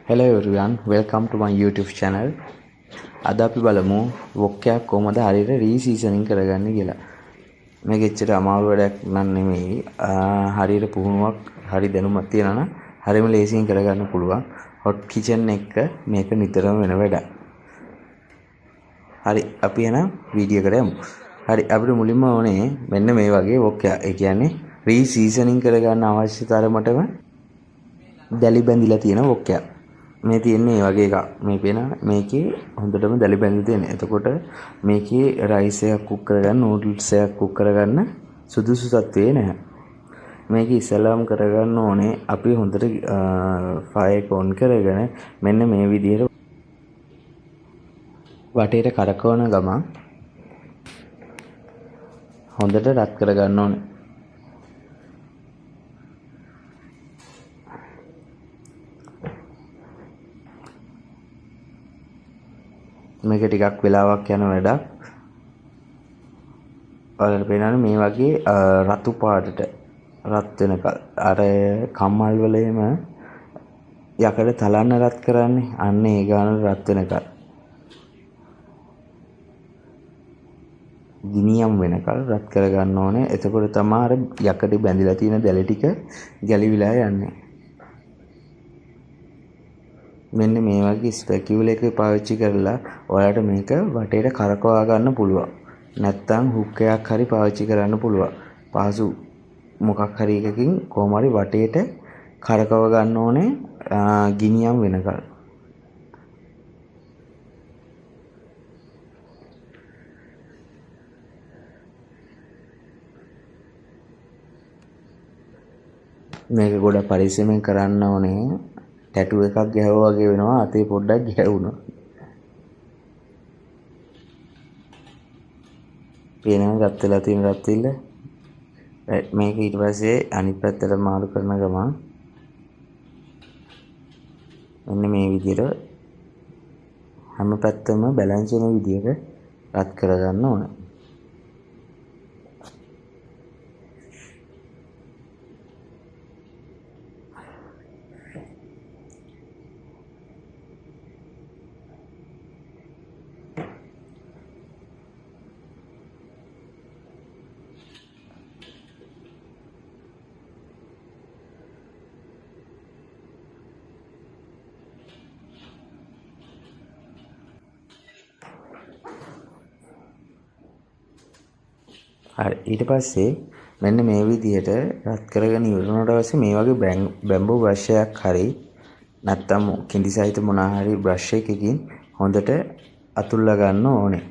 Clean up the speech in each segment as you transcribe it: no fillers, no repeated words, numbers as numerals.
Hello everyone, welcome to my YouTube channel. අද අපි බලමු වොක්කයක් කොහොමද හරියට රීසීසනින් කරගන්නේ කියලා. මේක එච්චර අමාරු වැඩක් නන් නෙමෙයි. හරියට පුහුණුවක්, හරි දැනුමක් තියනවා නම් හරියම ලේසියෙන් කරගන්න පුළුවන්. hot kitchen එක මේක නිතරම වෙන වැඩක්. හරි, අපි එන වීඩියෝ එකට යමු. හරි, අපිට මුලින්ම ඕනේ මෙන්න මේ වගේ වොක්කයක්. ඒ කියන්නේ රීසීසනින් කරගන්න අවශ්‍ය තරමටම දැලි බැඳිලා තියෙන වොක්කයක්. මේ තියෙන්නේ මේ වගේ එකක්. මේ පේන මේකේ හොඳටම දැලි බැඳලා තියෙන. එතකොට මේකේ රයිස් එකක් කුක් කරගන්න, නූඩල්ස් එකක් කුක් කරගන්න සුදුසු තත්ත්වේ නැහැ. මේක ඉස්සෙල්ලාම කරගන්න ඕනේ අපි හොඳට ෆයර් එක ඔන් කරගෙන මෙන්න මේ විදිහට වටේට කරකවන ගමන් හොඳට රත් කරගන්න ඕනේ. මේක ටිකක් වෙලාවක් යන වැඩක්. ඔයාලට පේනවනේ මේ වගේ රතු පාටට රත් වෙනකල් අර කම්මල් වල එහෙම යකඩ තලන්න රත් කරන්නේ අන්න ඒ ගානට රත් වෙනකල් ගිනියම් වෙනකල් රත් කරගන්න ඕනේ. එතකොට තමයි අර යකඩ බැඳිලා තියෙන දැලි ටික ගැලිවිලා යන්නේ. මෙන්න මේ වගේ ස්පැකියුල එක පාවිච්චි කරලා ඔයාලට මේක වටේට කරකවා ගන්න පුළුවන්. නැත්තම් හුක් එකක් හරි පාවිච්චි කරන්න පුළුවන්. පහසු මොකක් හරි එකකින් කොහොම හරි වටේට කරකව ගන්න ඕනේ ගිනියම් වෙනකල්. මේක ගොඩක් පරිස්සමෙන් කරන්න ඕනේ. ටැටු එකක් ගැහුවා වගේ වෙනවා අතේ පොඩ්ඩක් ගැහුණා. පේනවා රත් වෙලා තියෙන රත් විල්ල. මේක ඊට පස්සේ අනිත් පැත්තට මාරු කරන ගමන් මෙන්න මේ විදිහට හැම පැත්තම බැලන්ස් වෙන විදිහට රත් කරගන්න ඕන. හරි, ඊට පස්සේ මෙන්න මේ විදිහට රත් කරගෙන ඉවරනට පස්සේ මේ වගේ බැම්බෝ බ්‍රෂ් එකක් හරි නැත්තම් කිඳි සහිත මොනවා හරි බ්‍රෂ් එකකින් හොඳට අතුල්ලා ගන්න ඕනේ.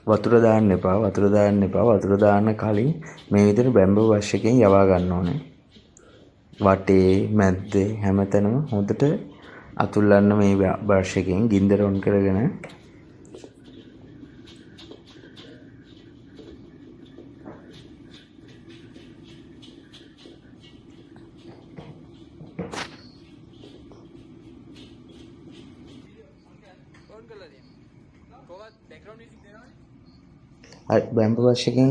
වතුර දාන්න එපා. වතුර දාන්න කලින් මේ විදිහට බැම්බෝ බ්‍රෂ් එකෙන් යවා ගන්න ඕනේ. වටේ මැද්දේ හැමතැනම හොඳට අතුල්ලන්න මේ බ්‍රෂ් එකෙන් ගින්දර ඔන් කරගෙන බැම්බෝ බ්‍රෂ් එකෙන්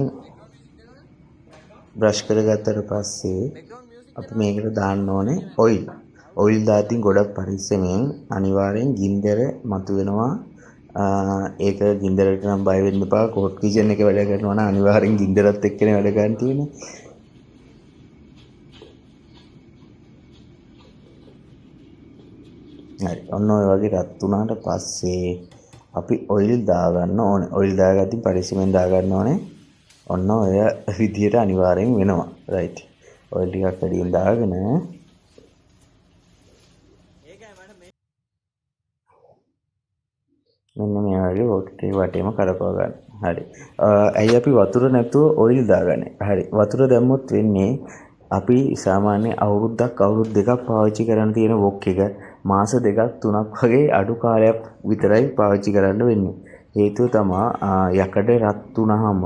බ්‍රෂ් කරගත්තට පස්සේ අපි මේකට දාන්න ඕනේ ඔයිල්. ඔයිල් දාද්දී ගොඩක් පරිස්සමෙන් අනිවාර්යෙන් ගින්දර මතුවෙනවා. ඒක ගින්දරට නම් බය වෙන්න එපා. හොට් කිචන් එකේ වැඩ කරනවා නම් අනිවාර්යෙන් ගින්දරත් එක්කනේ වැඩ ගන්න තියෙන්නේ. හරි, ඔන්න ඔය වගේ රත් වුණාට පස්සේ අපි ඔයිල් දාගන්න ඕනේ. ඔයිල් දාගද්දී පරිස්සමෙන් දාගන්න ඕනේ. ඔන්න ඔය විදියට අනිවාර්යෙන් වෙනවා. රයිට්. ඔයිල් ටිකක් වැඩියෙන් දාගෙන මෙන්න මේ වගේ ඔටේ වටේම කරකව ගන්න. හරි. ඇයි අපි වතුර නැතුව ඔයිල් දාගන්නේ? හරි. වතුර දැම්මොත් වෙන්නේ අපි සාමාන්‍ය අවුරුදු දෙකක් පාවිච්චි කරන්න තියෙන වොක් එක මාස 2-3ක් වගේ අඩු කාලයක් විතරයි පාවිච්චි කරන්න වෙන්නේ. හේතුව තමයි යකඩ රත් වුණාම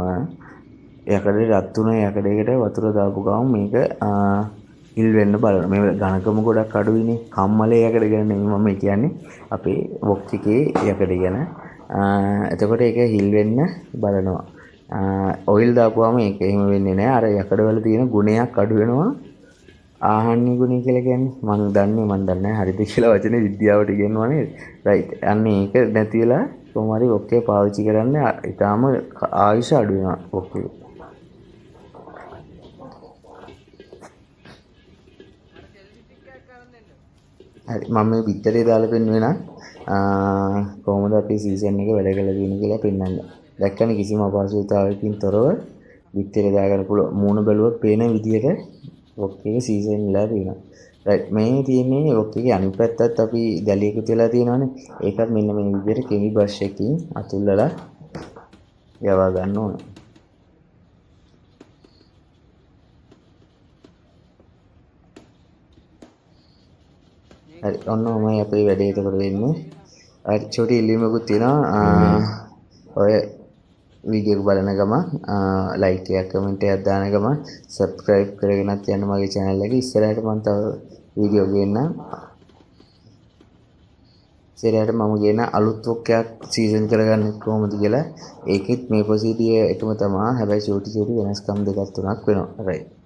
යකඩේකට වතුර දාපු ගමන් මේක හිල් වෙන්න බලනවා. මේ ඝනකම ගොඩක් අඩුයිනේ. කම්මලේ යකඩ ගැන නෙමෙයි මම කියන්නේ. අපේ වොක් එකේ යකඩ ගැන. එතකොට ඒක හිල් වෙන්න බලනවා. ඔයිල් දාපුවාම ඒක එහෙම වෙන්නේ නැහැ. අර යකඩ වල තියෙන ගුණයක් අඩු වෙනවා. ආහාරණීය ගුණය කියලා කියන්නේ මම දන්නේ හරිද කියලා වචනේ විද්‍යාවට ඉගෙනුවා නේද? රයිට්. අන්න ඒක නැති වෙලා කොහොම හරි ඔක්කේ පාවිච්චි කරන්න ඊටාම ආයුෂ අඩු වෙනවා ඔක්කේ. හරි මම මේ පිටරේ දාලා පෙන්නුවේ නම් කොහොමද අපි සීසන් එක වැඩ කරලා තියෙන්නේ කියලා පෙන්වන්න. දැක්කනේ කිසිම අපහසුතාවයකින් තොරව පිටරේ දාගන්න පුළුවන්. මූණ බැලුවොත් පේන විදිහට වොක් එක සීසන් වෙලා තියෙනවා. රයිට් මේ තියෙන්නේ වොක් එකේ අනිත් පැත්තත් අපි දැලිය එකතු වෙලා තියෙනවානේ. ඒකත් මෙන්න මේ විදිහට කෙමි බ්‍රෂ් එකකින් අතුල්ලලා යවා ගන්න ඕනේ. හරි ඔන්න ඔමයි අපේ වැඩේ එතකොට වෙන්නේ. හරි චෝටි ඉල්ලීමකුත් තියෙනවා. ඔය වීඩියෝ එක බලන ගමන් ලයික් එකක් කමෙන්ට් එකක් දාන ගමන් සබ්ස්ක්‍රයිබ් කරගෙනත් යන්න මගේ channel එක. ඉස්සරහට මම තව වීඩියෝ ගේන්නම්. ඉස්සරහට මම ගේන අලුත් වොක් එකක් සීසන් කරගන්නේ කොහොමද කියලා. ඒකෙත් මේ ප්‍රොසීඩියර් එකම තමයි. හැබැයි චෝටි වෙනස්කම් දෙකක් තුනක් වෙනවා. right.